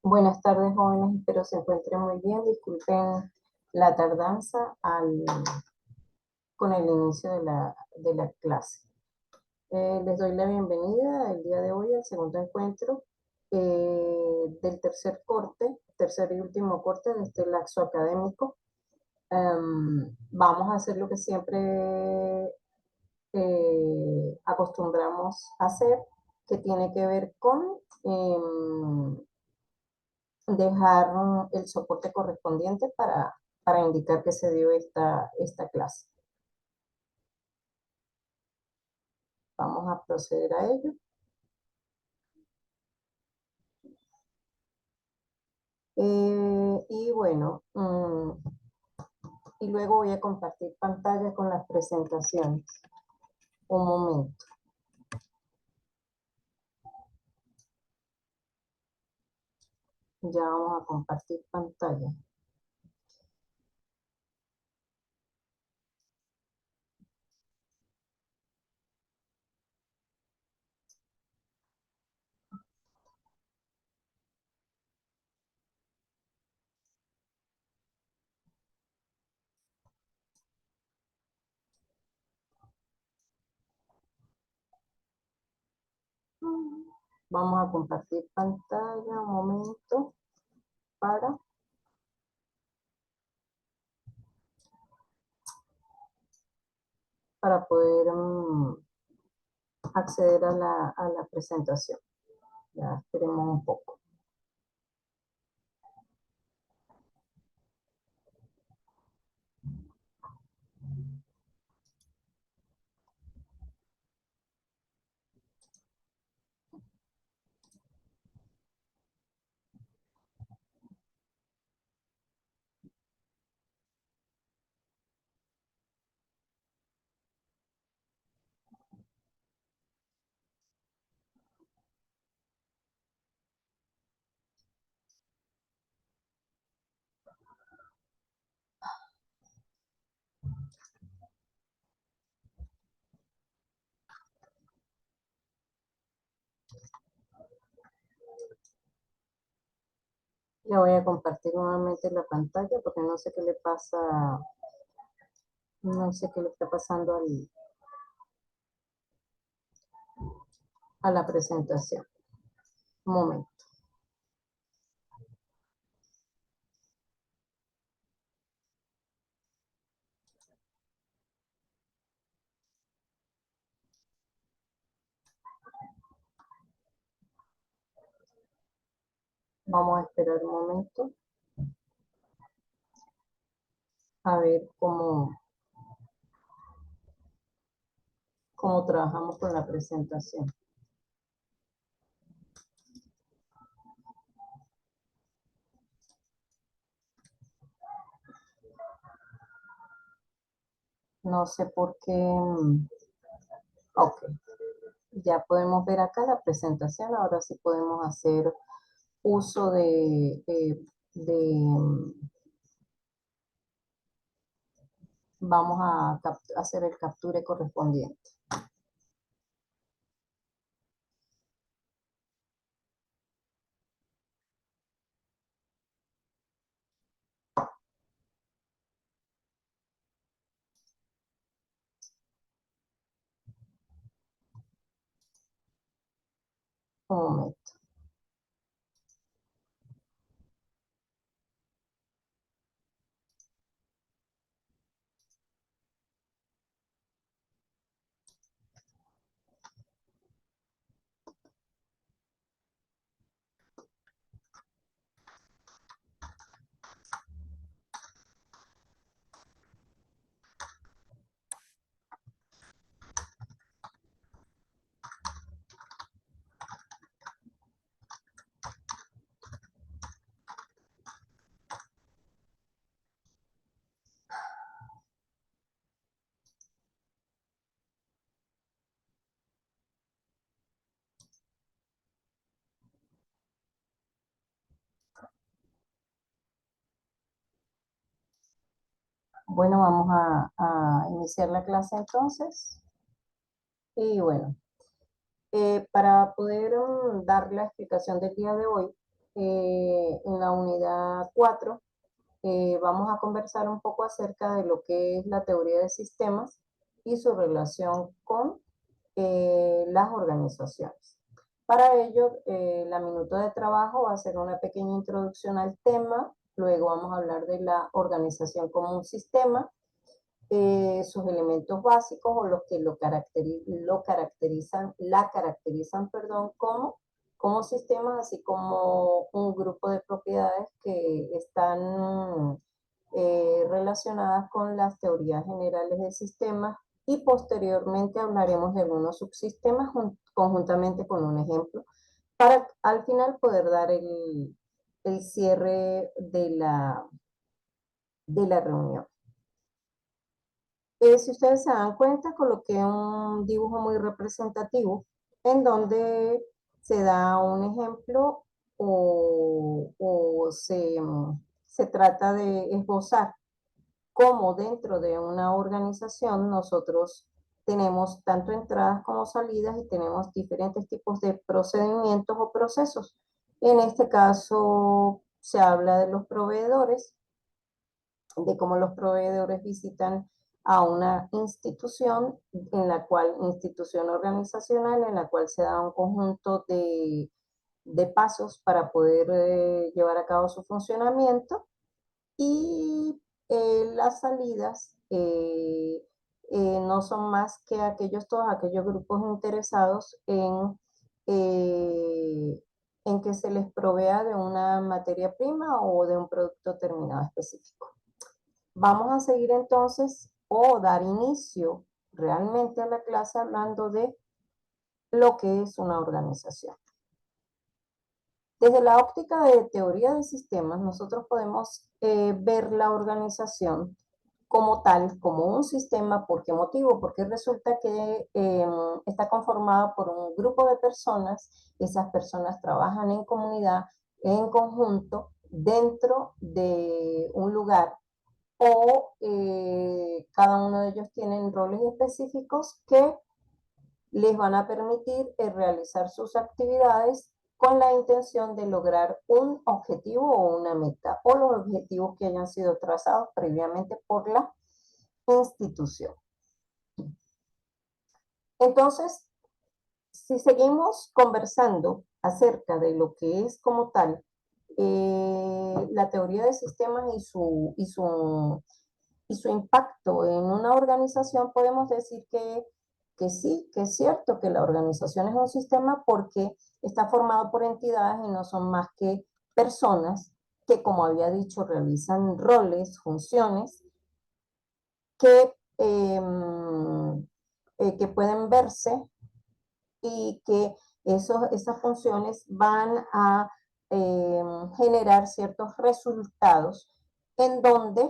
Buenas tardes, jóvenes. Espero se encuentren muy bien. Disculpen la tardanza con el inicio de la clase. Les doy la bienvenida el día de hoy al segundo encuentro del tercer y último corte de este laxo académico. Vamos a hacer lo que siempre acostumbramos a hacer, que tiene que ver con dejar el soporte correspondiente para indicar que se dio esta clase. Vamos a proceder a ello. Y bueno, y luego voy a compartir pantalla con las presentaciones. Un momento. Ya vamos a compartir pantalla. Vamos a compartir pantalla un momento para poder acceder a la presentación. Ya esperemos un poco. Ya voy a compartir nuevamente la pantalla porque no sé qué le pasa, no sé qué le está pasando a la presentación. Un momento. Vamos a esperar un momento a ver cómo trabajamos con la presentación. No sé por qué. Ok, ya podemos ver acá la presentación. Ahora sí podemos hacer uso vamos a hacer el capture correspondiente. Un momento. Bueno, vamos a iniciar la clase entonces. Y bueno, para poder dar la explicación del día de hoy, en la unidad 4 vamos a conversar un poco acerca de lo que es la teoría de sistemas y su relación con las organizaciones. Para ello, la minuta de trabajo va a ser una pequeña introducción al tema, luego vamos a hablar de la organización como un sistema, sus elementos básicos o los que la caracterizan, perdón, como sistemas, así como un grupo de propiedades que están relacionadas con las teorías generales de sistemas y posteriormente hablaremos de algunos subsistemas conjuntamente con un ejemplo para al final poder dar el cierre de la reunión. Si ustedes se dan cuenta, coloqué un dibujo muy representativo en donde se da un ejemplo o se trata de esbozar cómo dentro de una organización nosotros tenemos tanto entradas como salidas y tenemos diferentes tipos de procedimientos o procesos. En este caso se habla de los proveedores, de cómo los proveedores visitan a una institución institución organizacional, en la cual se da un conjunto de pasos para poder llevar a cabo su funcionamiento y las salidas no son más que todos aquellos grupos interesados eh, en que se les provea de una materia prima o de un producto terminado específico. Vamos a seguir entonces o dar inicio realmente a la clase hablando de lo que es una organización. Desde la óptica de teoría de sistemas, nosotros podemos ver la organización como tal, como un sistema. ¿Por qué motivo? Porque resulta que está conformada por un grupo de personas, esas personas trabajan en comunidad, en conjunto, dentro de un lugar o cada uno de ellos tienen roles específicos que les van a permitir realizar sus actividades con la intención de lograr un objetivo o una meta o los objetivos que hayan sido trazados previamente por la institución. Entonces, si seguimos conversando acerca de lo que es como tal la teoría de sistemas y su impacto en una organización, podemos decir que sí, que es cierto que la organización es un sistema porque está formado por entidades y no son más que personas que, como había dicho, realizan roles, funciones que, que pueden verse y que esas funciones van a generar ciertos resultados en donde,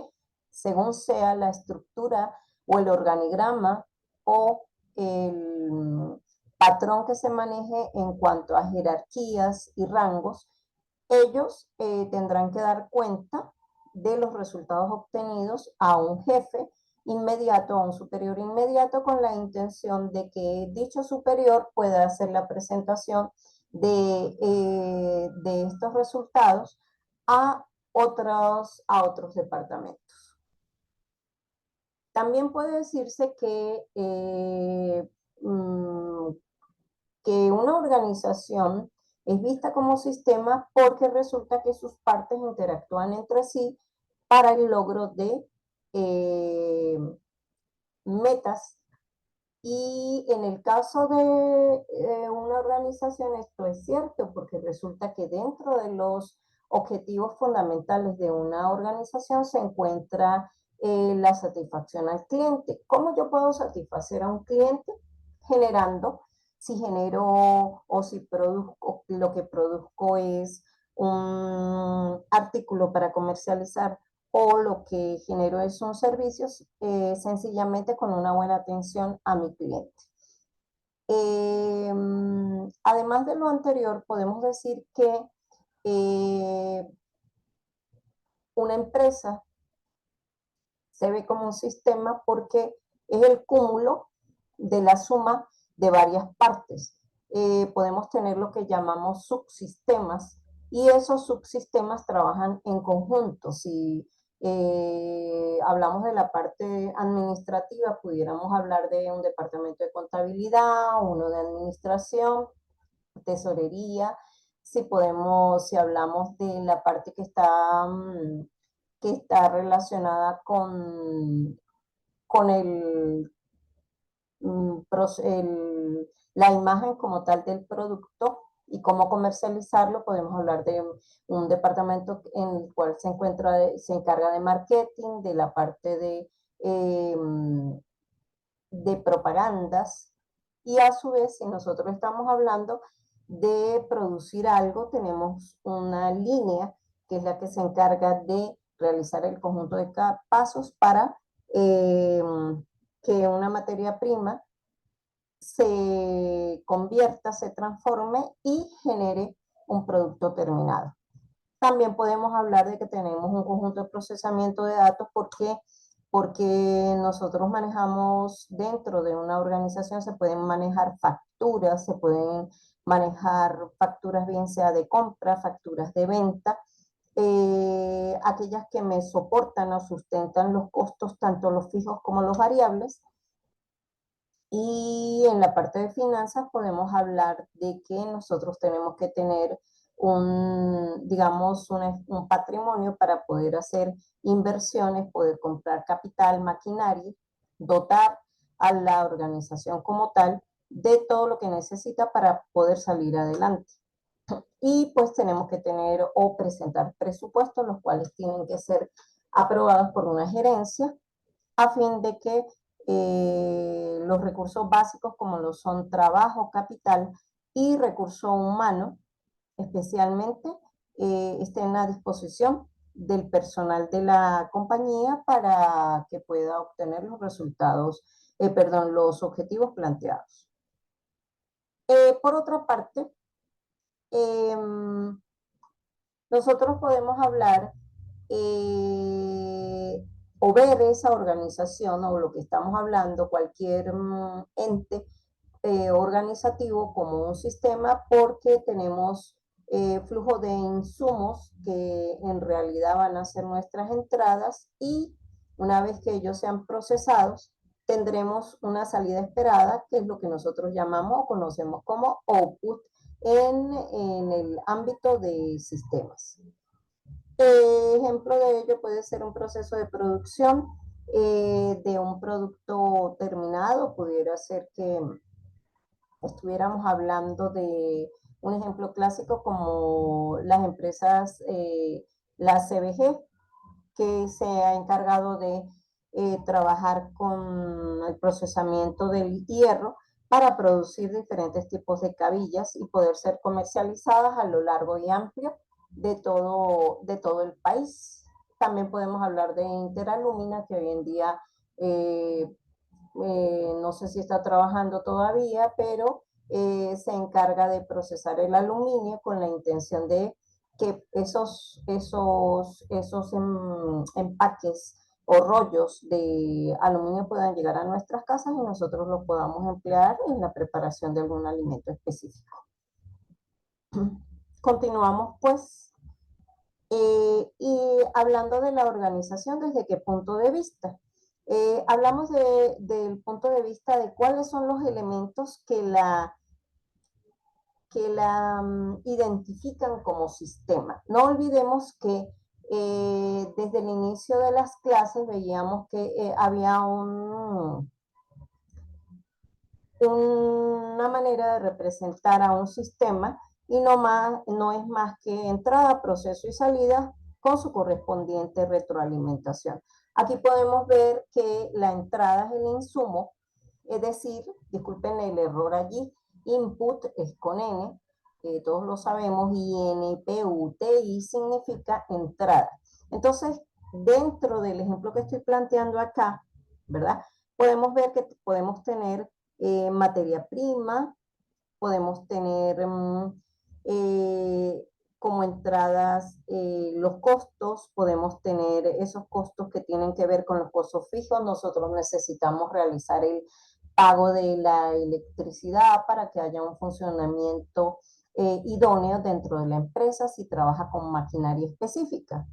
según sea la estructura o el organigrama o el patrón que se maneje en cuanto a jerarquías y rangos, ellos tendrán que dar cuenta de los resultados obtenidos a un jefe inmediato, a un superior inmediato, con la intención de que dicho superior pueda hacer la presentación de estos resultados a otros departamentos. También puede decirse que una organización es vista como sistema porque resulta que sus partes interactúan entre sí para el logro de metas. Y en el caso de una organización esto es cierto porque resulta que dentro de los objetivos fundamentales de una organización se encuentra la satisfacción al cliente. ¿Cómo yo puedo satisfacer a un cliente? Generando, si genero o si produzco, lo que produzco es un artículo para comercializar o lo que genero son servicios sencillamente con una buena atención a mi cliente. Además de lo anterior, podemos decir que una empresa se ve como un sistema porque es el cúmulo de la suma de varias partes. Podemos tener lo que llamamos subsistemas y esos subsistemas trabajan en conjunto. Si hablamos de la parte administrativa, pudiéramos hablar de un departamento de contabilidad, uno de administración, tesorería. Si hablamos de la parte que está relacionada con la imagen como tal del producto y cómo comercializarlo, podemos hablar de un departamento en el cual se encarga de marketing, de la parte eh, de propagandas, y a su vez, si nosotros estamos hablando de producir algo, tenemos una línea que es la que se encarga de realizar el conjunto de pasos para eh, que una materia prima se convierta, se transforme y genere un producto terminado. También podemos hablar de que tenemos un conjunto de procesamiento de datos porque nosotros manejamos dentro de una organización, se pueden manejar facturas, se pueden manejar facturas bien sea de compra, facturas de venta, aquellas que me soportan o sustentan los costos, tanto los fijos como los variables. Y en la parte de finanzas podemos hablar de que nosotros tenemos que tener digamos, un patrimonio para poder hacer inversiones, poder comprar capital, maquinaria, dotar a la organización como tal de todo lo que necesita para poder salir adelante. Y pues tenemos que tener o presentar presupuestos, los cuales tienen que ser aprobados por una gerencia a fin de que los recursos básicos como lo son trabajo, capital y recurso humano, especialmente, estén a disposición del personal de la compañía para que pueda obtener los resultados, perdón, los objetivos planteados. Por otra parte, eh, nosotros podemos hablar o ver esa organización o lo que estamos hablando, cualquier ente organizativo como un sistema, porque tenemos flujo de insumos que en realidad van a ser nuestras entradas, y una vez que ellos sean procesados, tendremos una salida esperada, que es lo que nosotros llamamos o conocemos como output en el ámbito de sistemas. Ejemplo de ello puede ser un proceso de producción de un producto terminado. Pudiera ser que estuviéramos hablando de un ejemplo clásico como las empresas, la CBG, que se ha encargado de trabajar con el procesamiento del hierro para producir diferentes tipos de cabillas y poder ser comercializadas a lo largo y amplio de todo el país. También podemos hablar de Interalumina, que hoy en día eh, no sé si está trabajando todavía, pero se encarga de procesar el aluminio con la intención de que esos empaques o rollos de aluminio puedan llegar a nuestras casas y nosotros los podamos emplear en la preparación de algún alimento específico. Continuamos pues, y hablando de la organización, ¿desde qué punto de vista? Hablamos del punto de vista de cuáles son los elementos que la identifican como sistema. No olvidemos que desde el inicio de las clases veíamos que había una manera de representar a un sistema, y no es más que entrada, proceso y salida con su correspondiente retroalimentación. Aquí podemos ver que la entrada es el insumo, es decir, disculpen el error allí, input es con N, todos lo sabemos, y NPUTI significa entrada. Entonces, dentro del ejemplo que estoy planteando acá, ¿verdad? Podemos ver que podemos tener materia prima, podemos tener como entradas los costos, podemos tener esos costos que tienen que ver con los costos fijos. Nosotros necesitamos realizar el pago de la electricidad para que haya un funcionamiento idóneo dentro de la empresa si trabaja con maquinaria específica.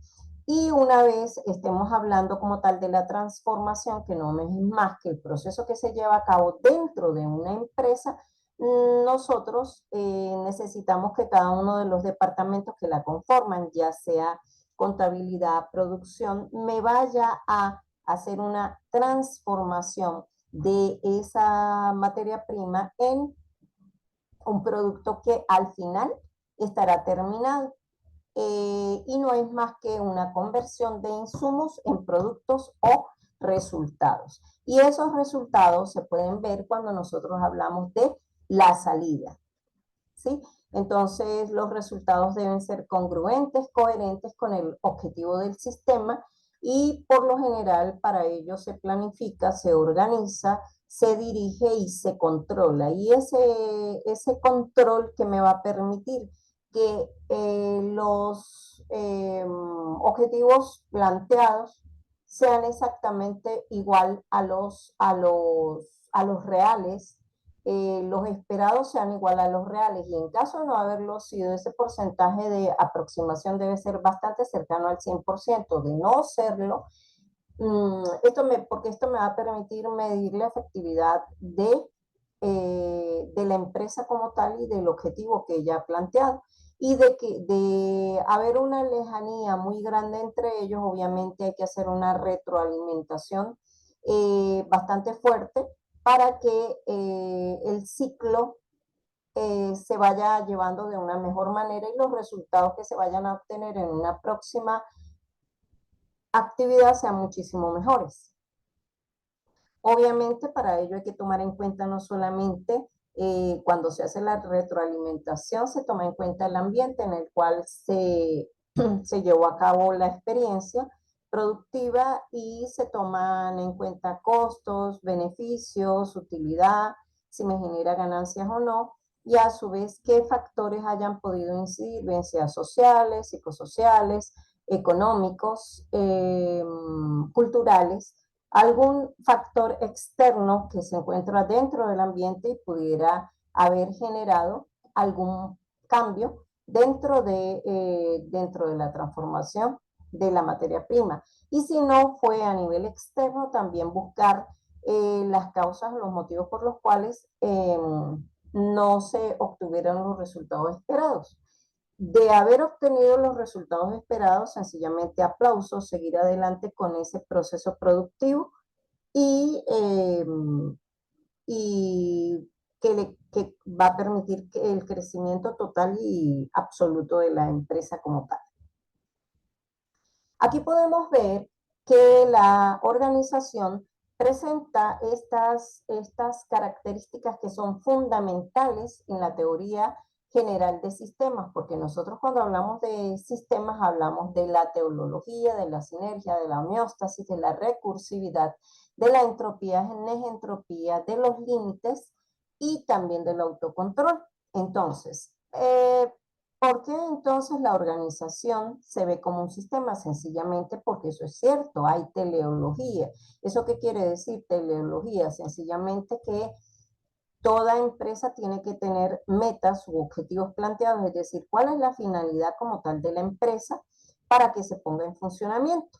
Y una vez estemos hablando como tal de la transformación, que no es más que el proceso que se lleva a cabo dentro de una empresa, nosotros necesitamos que cada uno de los departamentos que la conforman, ya sea contabilidad, producción, me vaya a hacer una transformación de esa materia prima en un producto que al final estará terminado. Y no es más que una conversión de insumos en productos o resultados. Y esos resultados se pueden ver cuando nosotros hablamos de la salida, ¿sí? Entonces, los resultados deben ser congruentes, coherentes con el objetivo del sistema y por lo general para ello se planifica, se organiza, se dirige y se controla. Y ese control que me va a permitir que los objetivos planteados sean exactamente igual a los reales, los esperados sean igual a los reales y en caso de no haberlo sido, ese porcentaje de aproximación debe ser bastante cercano al 100%. De no serlo, porque esto me va a permitir medir la efectividad de la empresa como tal y del objetivo que ella ha planteado. Y de haber una lejanía muy grande entre ellos, obviamente hay que hacer una retroalimentación bastante fuerte para que el ciclo se vaya llevando de una mejor manera y los resultados que se vayan a obtener en una próxima actividad sean muchísimo mejores. Obviamente para ello hay que tomar en cuenta no solamente cuando se hace la retroalimentación, se toma en cuenta el ambiente en el cual se llevó a cabo la experiencia productiva y se toman en cuenta costos, beneficios, utilidad, si me genera ganancias o no, y a su vez qué factores hayan podido incidir, bien sea sociales, psicosociales, económicos, culturales, algún factor externo que se encuentra dentro del ambiente y pudiera haber generado algún cambio dentro de la transformación de la materia prima. Y si no fue a nivel externo, también buscar las causas, los motivos por los cuales no se obtuvieron los resultados esperados. De haber obtenido los resultados esperados, sencillamente aplausos, seguir adelante con ese proceso productivo y, y que va a permitir el crecimiento total y absoluto de la empresa como tal. Aquí podemos ver que la organización presenta estas características que son fundamentales en la teoría general de sistemas, porque nosotros cuando hablamos de sistemas hablamos de la teleología, de la sinergia, de la homeostasis, de la recursividad, de la entropía, negentropía, de los límites y también del autocontrol. Entonces, ¿por qué entonces la organización se ve como un sistema? Sencillamente porque eso es cierto, hay teleología. ¿Eso qué quiere decir teleología? Sencillamente que toda empresa tiene que tener metas u objetivos planteados, es decir, cuál es la finalidad como tal de la empresa para que se ponga en funcionamiento.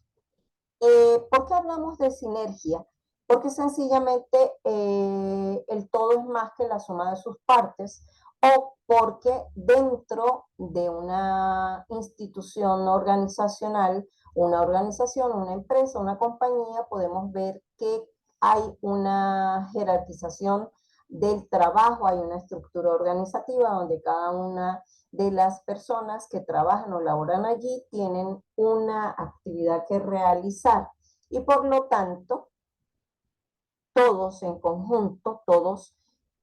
¿Por qué hablamos de sinergia? Porque sencillamente el todo es más que la suma de sus partes o porque dentro de una institución organizacional, una organización, una empresa, una compañía, podemos ver que hay una jerarquización del trabajo, hay una estructura organizativa donde cada una de las personas que trabajan o laboran allí tienen una actividad que realizar y por lo tanto todos en conjunto, todos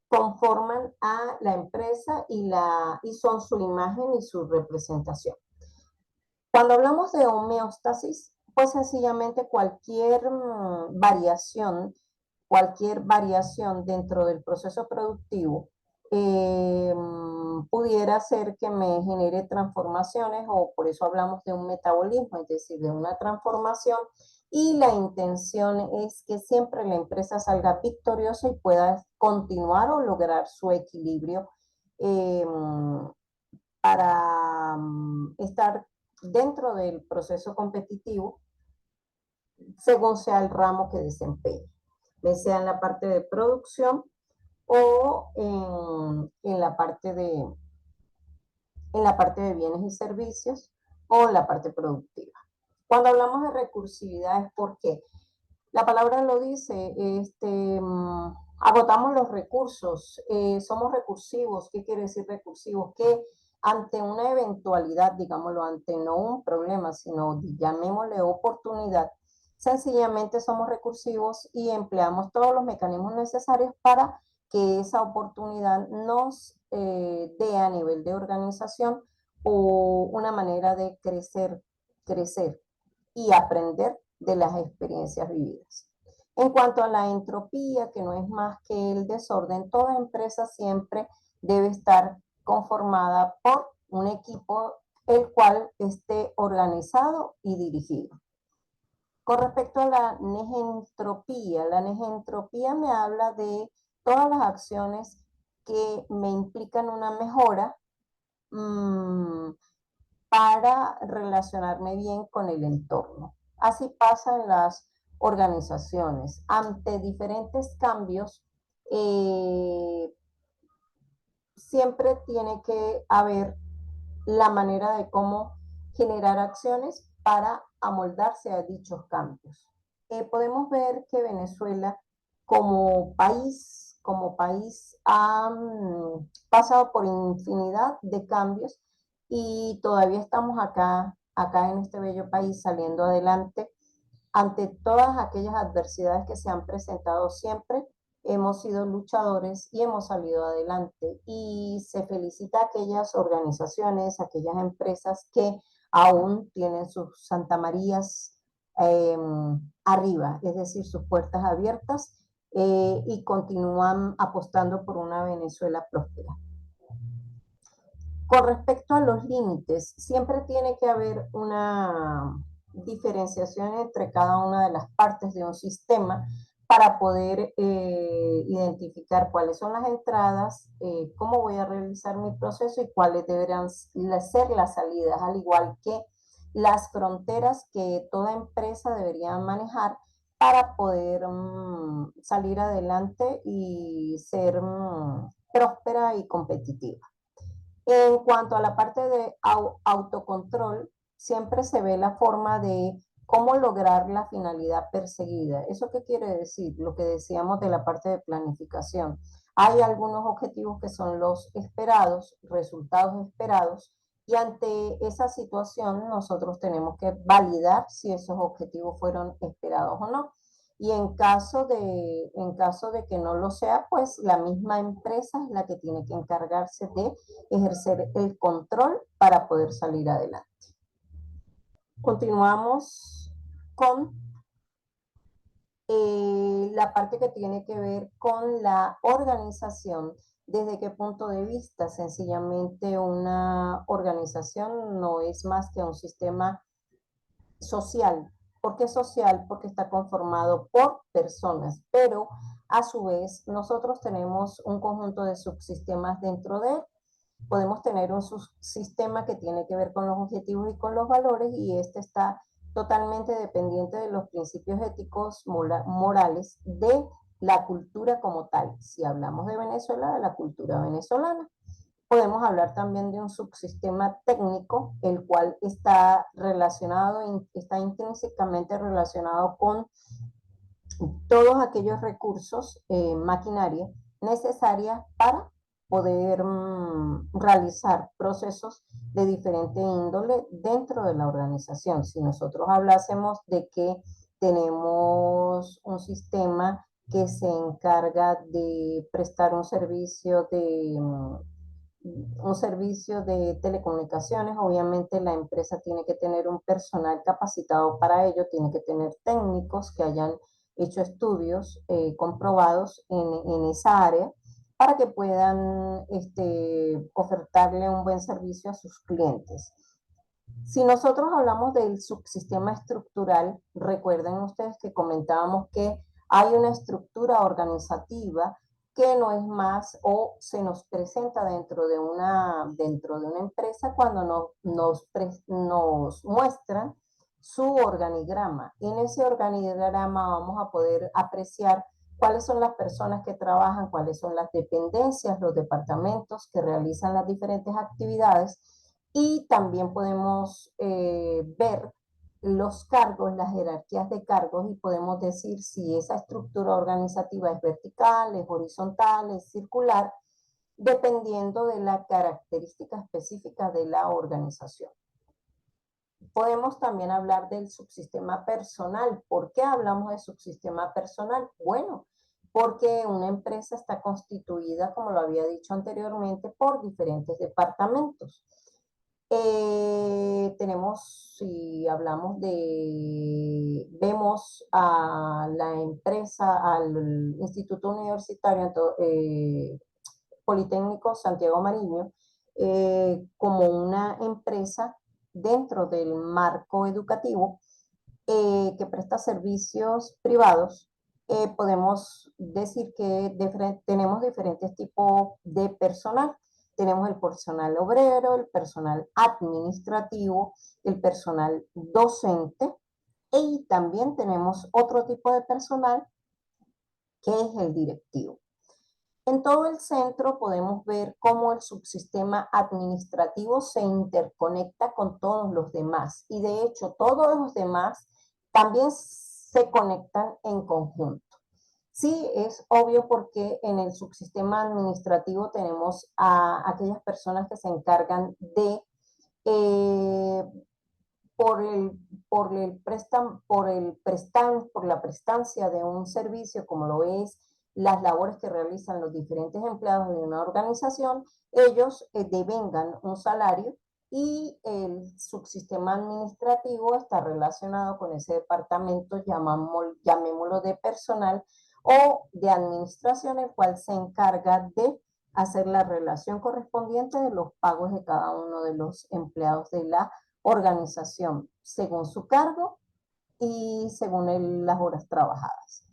conforman a la empresa y son su imagen y su representación. Cuando hablamos de homeostasis, pues sencillamente cualquier variación dentro del proceso productivo pudiera ser que me genere transformaciones o por eso hablamos de un metabolismo, es decir, de una transformación y la intención es que siempre la empresa salga victoriosa y pueda continuar o lograr su equilibrio para estar dentro del proceso competitivo según sea el ramo que desempeñe, ya sea en la parte de producción o en la parte de bienes y servicios o en la parte productiva. Cuando hablamos de recursividad es porque la palabra lo dice, agotamos los recursos, somos recursivos. ¿Qué quiere decir recursivos? Que ante una eventualidad, digámoslo, ante no un problema, sino llamémosle oportunidad, sencillamente somos recursivos y empleamos todos los mecanismos necesarios para que esa oportunidad nos dé a nivel de organización o una manera de crecer y aprender de las experiencias vividas. En cuanto a la entropía, que no es más que el desorden, toda empresa siempre debe estar conformada por un equipo el cual esté organizado y dirigido. Con respecto a la negentropía me habla de todas las acciones que me implican una mejora para relacionarme bien con el entorno. Así pasa en las organizaciones. Ante diferentes cambios, siempre tiene que haber la manera de cómo generar acciones para amoldarse a dichos cambios. Podemos ver que Venezuela como país ha pasado por infinidad de cambios y todavía estamos acá en este bello país saliendo adelante ante todas aquellas adversidades que se han presentado siempre. Hemos sido luchadores y hemos salido adelante. Y se felicita a aquellas organizaciones, aquellas empresas que aún tienen sus Santa Marías arriba, es decir, sus puertas abiertas y continúan apostando por una Venezuela próspera. Con respecto a los límites, siempre tiene que haber una diferenciación entre cada una de las partes de un sistema para poder identificar cuáles son las entradas, cómo voy a realizar mi proceso y cuáles deberán ser las salidas, al igual que las fronteras que toda empresa debería manejar para poder salir adelante y ser próspera y competitiva. En cuanto a la parte de autocontrol, siempre se ve la forma de cómo lograr la finalidad perseguida. ¿Eso qué quiere decir? Lo que decíamos de la parte de planificación. Hay algunos objetivos que son los esperados, resultados esperados, y ante esa situación nosotros tenemos que validar si esos objetivos fueron esperados o no. Y en caso de que no lo sea, pues la misma empresa es la que tiene que encargarse de ejercer el control para poder salir adelante. Continuamos con la parte que tiene que ver con la organización. ¿Desde qué punto de vista? Sencillamente una organización no es más que un sistema social. ¿Por qué social? Porque está conformado por personas, pero a su vez nosotros tenemos un conjunto de subsistemas dentro de él. Podemos tener un subsistema que tiene que ver con los objetivos y con los valores, y este está totalmente dependiente de los principios éticos morales de la cultura como tal. Si hablamos de Venezuela, de la cultura venezolana. Podemos hablar también de un subsistema técnico, el cual está relacionado, está intrínsecamente relacionado con todos aquellos recursos, maquinaria necesaria para poder realizar procesos de diferente índole dentro de la organización. Si nosotros hablásemos de que tenemos un sistema que se encarga de prestar un servicio de telecomunicaciones, obviamente la empresa tiene que tener un personal capacitado para ello, tiene que tener técnicos que hayan hecho estudios comprobados en esa área para que puedan ofertarle un buen servicio a sus clientes. Si nosotros hablamos del subsistema estructural, recuerden ustedes que comentábamos que hay una estructura organizativa que no es más o se nos presenta dentro de una empresa cuando nos muestran su organigrama. En ese organigrama vamos a poder apreciar cuáles son las personas que trabajan, cuáles son las dependencias, los departamentos que realizan las diferentes actividades, y también podemos ver los cargos, las jerarquías de cargos, y podemos decir si esa estructura organizativa es vertical, es horizontal, es circular, dependiendo de la característica específica de la organización. Podemos también hablar del subsistema personal. ¿Por qué hablamos de subsistema personal? Bueno, porque una empresa está constituida, como lo había dicho anteriormente, por diferentes departamentos. Tenemos, si hablamos vemos a la empresa, al Instituto Universitario Politécnico Santiago Mariño, como una empresa dentro del marco educativo que presta servicios privados. Podemos decir que tenemos diferentes tipos de personal. Tenemos el personal obrero, el personal administrativo, el personal docente, y también tenemos otro tipo de personal que es el directivo. En todo el centro podemos ver cómo el subsistema administrativo se interconecta con todos los demás, y de hecho todos los demás también se conectan en conjunto. Sí, es obvio, porque en el subsistema administrativo tenemos a aquellas personas que se encargan de, eh, por la prestancia de un servicio, como lo es las labores que realizan los diferentes empleados de una organización, ellos devengan un salario, y el subsistema administrativo está relacionado con ese departamento, llamémoslo de personal o de administración, el cual se encarga de hacer la relación correspondiente de los pagos de cada uno de los empleados de la organización, según su cargo y según las horas trabajadas.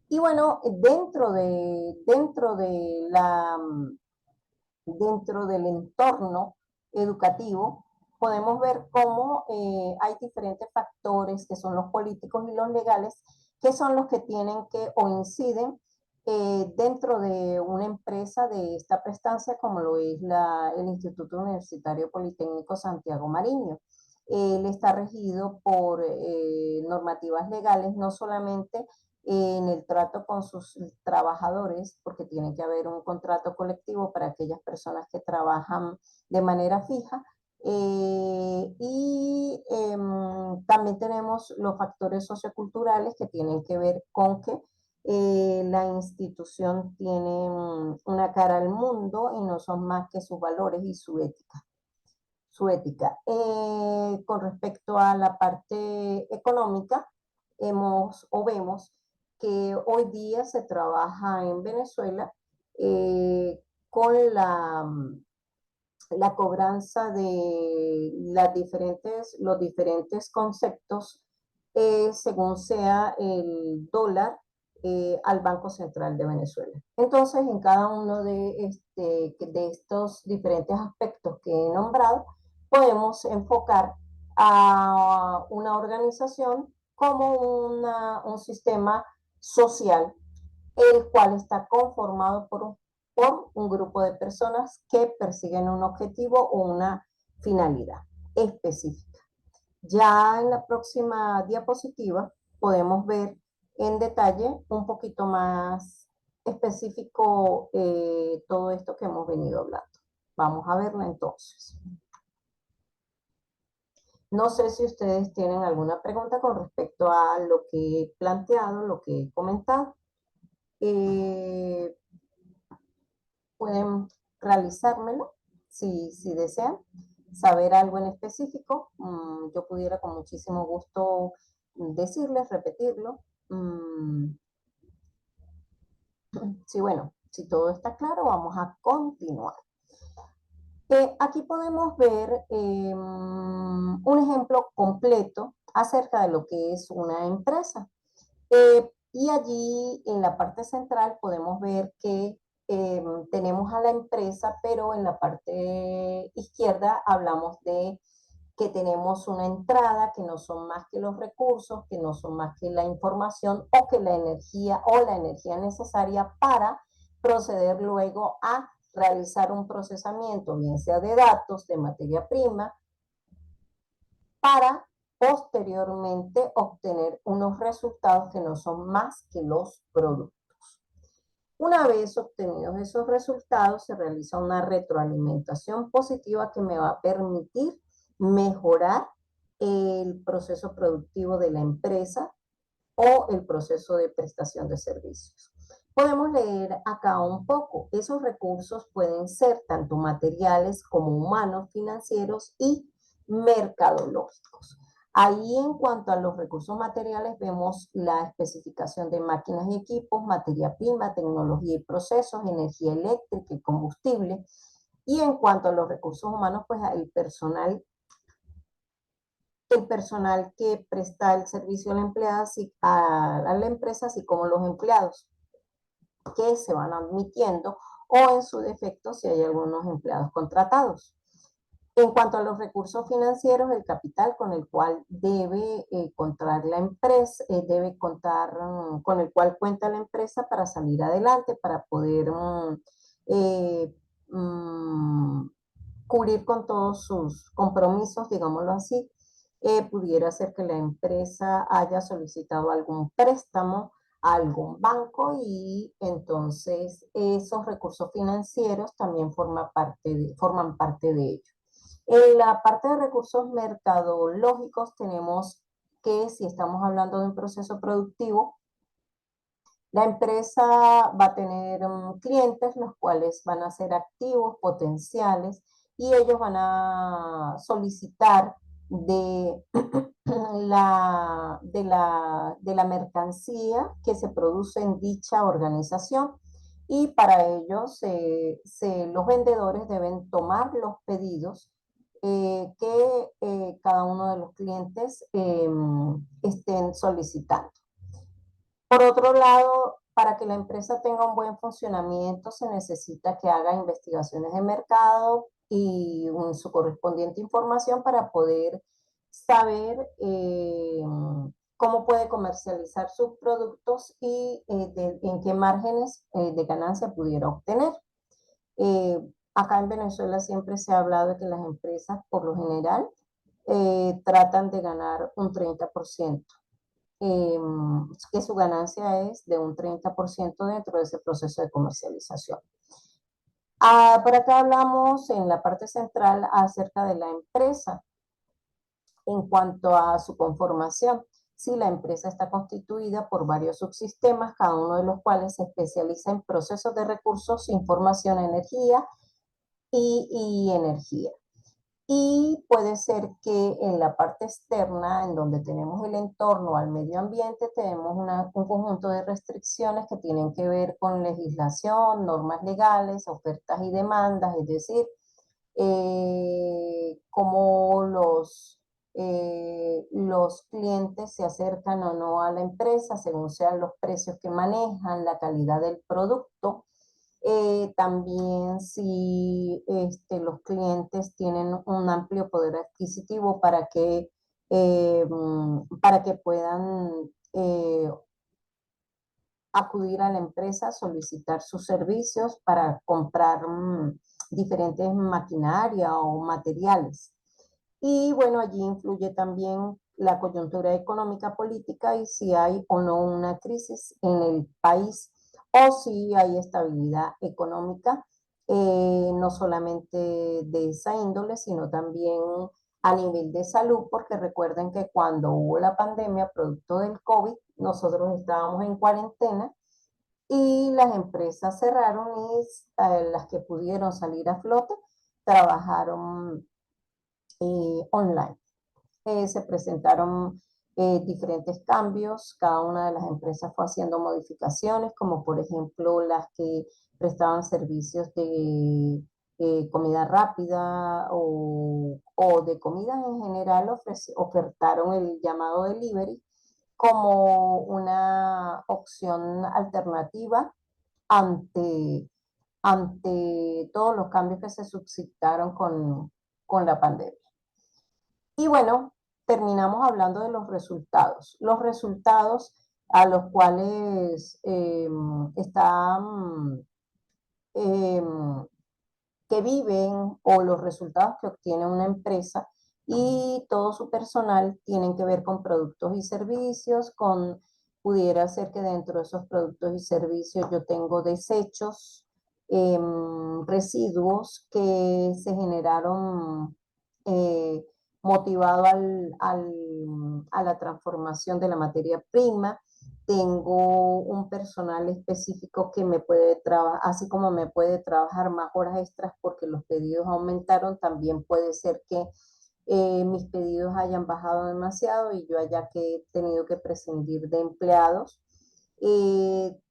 Y bueno, dentro del entorno educativo, podemos ver cómo hay diferentes factores que son los políticos y los legales, que son los que tienen que o inciden dentro de una empresa de esta prestancia, como lo es el Instituto Universitario Politécnico Santiago Mariño. Él está regido por normativas legales, no solamente en el trato con sus trabajadores, porque tiene que haber un contrato colectivo para aquellas personas que trabajan de manera fija. También tenemos los factores socioculturales que tienen que ver con que la institución tiene una cara al mundo y no son más que sus valores y su ética. Con respecto a la parte económica, vemos que hoy día se trabaja en Venezuela con la cobranza de los diferentes conceptos según sea el dólar al Banco Central de Venezuela. Entonces, en cada uno de estos diferentes aspectos que he nombrado, podemos enfocar a una organización como un sistema social, el cual está conformado por un grupo de personas que persiguen un objetivo o una finalidad específica. Ya en la próxima diapositiva podemos ver en detalle un poquito más específico todo esto que hemos venido hablando. Vamos a verlo entonces. No sé si ustedes tienen alguna pregunta con respecto a lo que he planteado, lo que he comentado. Pueden realizármelo si desean saber algo en específico. Yo pudiera con muchísimo gusto decirles, repetirlo. Sí, bueno, si todo está claro, vamos a continuar. Aquí podemos ver un ejemplo completo acerca de lo que es una empresa. Y allí en la parte central podemos ver que tenemos a la empresa, pero en la parte izquierda hablamos de que tenemos una entrada, que no son más que los recursos, que no son más que la información o que la energía necesaria para proceder luego a realizar un procesamiento, bien sea de datos, de materia prima, para posteriormente obtener unos resultados que no son más que los productos. Una vez obtenidos esos resultados, se realiza una retroalimentación positiva que me va a permitir mejorar el proceso productivo de la empresa o el proceso de prestación de servicios. Podemos leer acá un poco. Esos recursos pueden ser tanto materiales como humanos, financieros y mercadológicos. Ahí en cuanto a los recursos materiales vemos la especificación de máquinas y equipos, materia prima, tecnología y procesos, energía eléctrica y combustible. Y en cuanto a los recursos humanos, pues el personal que presta el servicio a la empleada, a la empresa, así como los empleados que se van admitiendo o en su defecto si hay algunos empleados contratados. En cuanto a los recursos financieros, el capital con el cual debe contar la empresa, debe contar, con el cual cuenta la empresa para salir adelante, para poder eh, mm, cubrir con todos sus compromisos, digámoslo así. Pudiera ser que la empresa haya solicitado algún préstamo a algún banco y entonces esos recursos financieros también forman parte de ello. En la parte de recursos mercadológicos tenemos que si estamos hablando de un proceso productivo, la empresa va a tener clientes los cuales van a ser activos, potenciales, y ellos van a solicitar de la mercancía que se produce en dicha organización. Y para ello los vendedores deben tomar los pedidos que cada uno de los clientes estén solicitando. Por otro lado, para que la empresa tenga un buen funcionamiento, se necesita que haga investigaciones de mercado y su correspondiente información para poder saber cómo puede comercializar sus productos y en qué márgenes de ganancia pudiera obtener. Eh, Acá en Venezuela siempre se ha hablado de que las empresas, por lo general, tratan de ganar un 30%, eh, que su ganancia es de un 30% dentro de ese proceso de comercialización. Por acá hablamos en la parte central acerca de la empresa en cuanto a su conformación. Si la empresa está constituida por varios subsistemas, cada uno de los cuales se especializa en procesos de recursos, información, energía y energía. Y puede ser que en la parte externa, en donde tenemos el entorno al medio ambiente, tenemos un conjunto de restricciones que tienen que ver con legislación, normas legales, ofertas y demandas, es decir, cómo los clientes se acercan o no a la empresa según sean los precios que manejan, la calidad del producto. También si los clientes tienen un amplio poder adquisitivo para que puedan acudir a la empresa, solicitar sus servicios para comprar diferentes maquinaria o materiales. Y bueno, allí influye también la coyuntura económica política y si hay o no una crisis en el país o si hay estabilidad económica, no solamente de esa índole, sino también a nivel de salud, porque recuerden que cuando hubo la pandemia producto del COVID, nosotros estábamos en cuarentena y las empresas cerraron y las que pudieron salir a flote trabajaron online. Se presentaron diferentes cambios, cada una de las empresas fue haciendo modificaciones, como por ejemplo las que prestaban servicios de comida rápida o de comida en general, ofertaron el llamado delivery como una opción alternativa ante ante todos los cambios que se suscitaron con la pandemia. Y bueno, terminamos hablando de los resultados. Los resultados a los cuales están, em, que viven o los resultados que obtiene una empresa y todo su personal tienen que ver con productos y servicios, pudiera ser que dentro de esos productos y servicios yo tengo desechos, residuos que se generaron eh, motivado a la transformación de la materia prima. Tengo un personal específico que me puede trabajar, así como me puede trabajar más horas extras porque los pedidos aumentaron, también puede ser que mis pedidos hayan bajado demasiado y yo haya tenido que prescindir de empleados.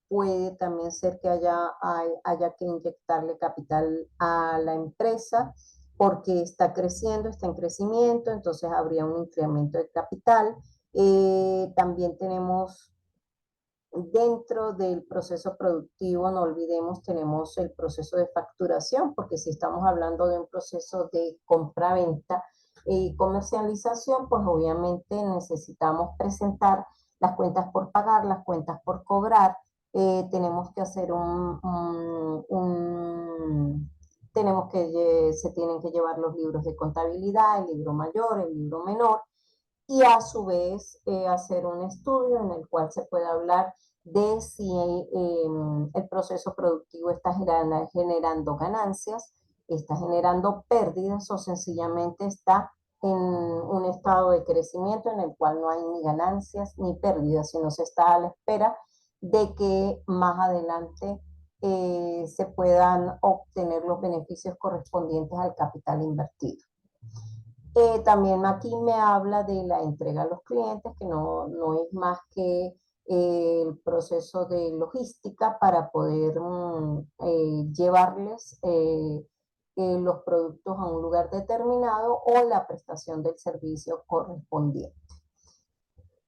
Puede también ser que haya que inyectarle capital a la empresa porque está creciendo, está en crecimiento, entonces habría un incremento de capital. También tenemos dentro del proceso productivo, no olvidemos, tenemos el proceso de facturación, porque si estamos hablando de un proceso de compra-venta y comercialización, pues obviamente necesitamos presentar las cuentas por pagar, las cuentas por cobrar. Tenemos que hacer se tienen que llevar los libros de contabilidad, el libro mayor, el libro menor, y a su vez hacer un estudio en el cual se puede hablar de si el proceso productivo está generando ganancias, está generando pérdidas o sencillamente está en un estado de crecimiento en el cual no hay ni ganancias ni pérdidas, sino se está a la espera de que más adelante se puedan obtener los beneficios correspondientes al capital invertido. También aquí me habla de la entrega a los clientes, que no es más que el proceso de logística para poder llevarles los productos a un lugar determinado o la prestación del servicio correspondiente.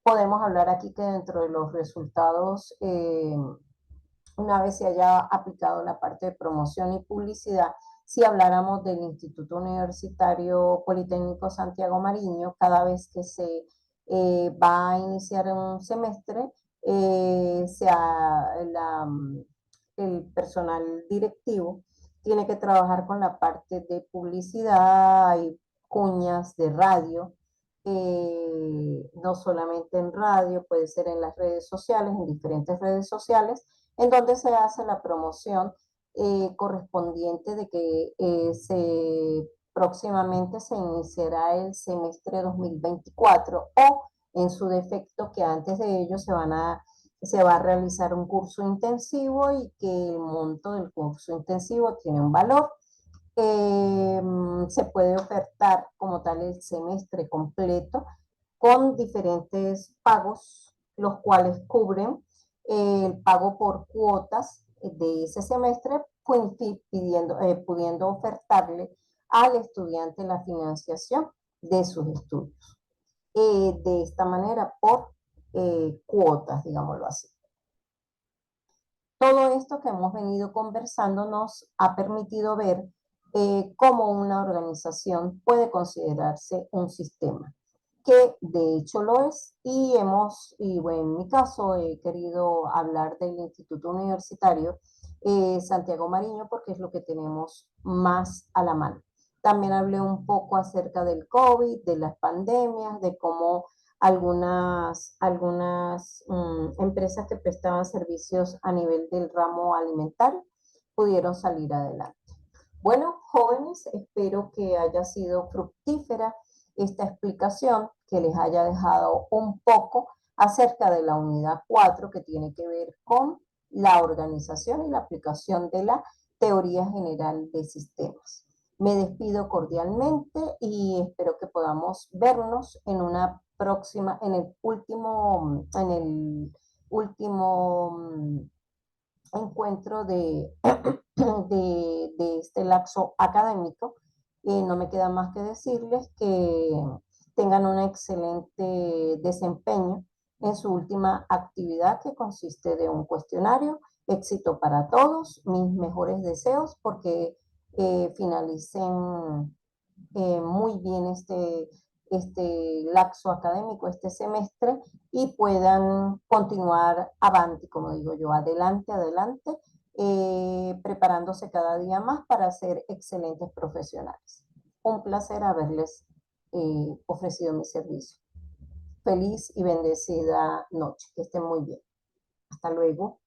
Podemos hablar aquí que dentro de los resultados, una vez se haya aplicado la parte de promoción y publicidad, si habláramos del Instituto Universitario Politécnico Santiago Mariño, cada vez que se va a iniciar un semestre, el personal directivo tiene que trabajar con la parte de publicidad y cuñas de radio, no solamente en radio, puede ser en las redes sociales, en diferentes redes sociales, en donde se hace la promoción correspondiente de que próximamente se iniciará el semestre 2024 o en su defecto que antes de ello se va a realizar un curso intensivo y que el monto del curso intensivo tiene un valor. Se puede ofertar como tal el semestre completo con diferentes pagos, los cuales cubren el pago por cuotas de ese semestre, pudiendo ofertarle al estudiante la financiación de sus estudios. De esta manera, por cuotas, digámoslo así. Todo esto que hemos venido conversando nos ha permitido ver cómo una organización puede considerarse un sistema, que de hecho lo es, y bueno, en mi caso he querido hablar del Instituto Universitario Santiago Mariño porque es lo que tenemos más a la mano. También hablé un poco acerca del COVID, de las pandemias, de cómo algunas empresas que prestaban servicios a nivel del ramo alimentario pudieron salir adelante. Bueno, jóvenes, espero que haya sido fructífera esta explicación, que les haya dejado un poco acerca de la unidad 4 que tiene que ver con la organización y la aplicación de la teoría general de sistemas. Me despido cordialmente y espero que podamos vernos en una próxima, en el último encuentro de este lapso académico. No me queda más que decirles que tengan un excelente desempeño en su última actividad, que consiste de un cuestionario Éxito para todos, mis mejores deseos porque finalicen muy bien este lapso académico, este semestre, y puedan continuar avanti, como digo yo, adelante, adelante, preparándose cada día más para ser excelentes profesionales. Un placer haberles ofrecido mi servicio. Feliz y bendecida noche. Que estén muy bien. Hasta luego.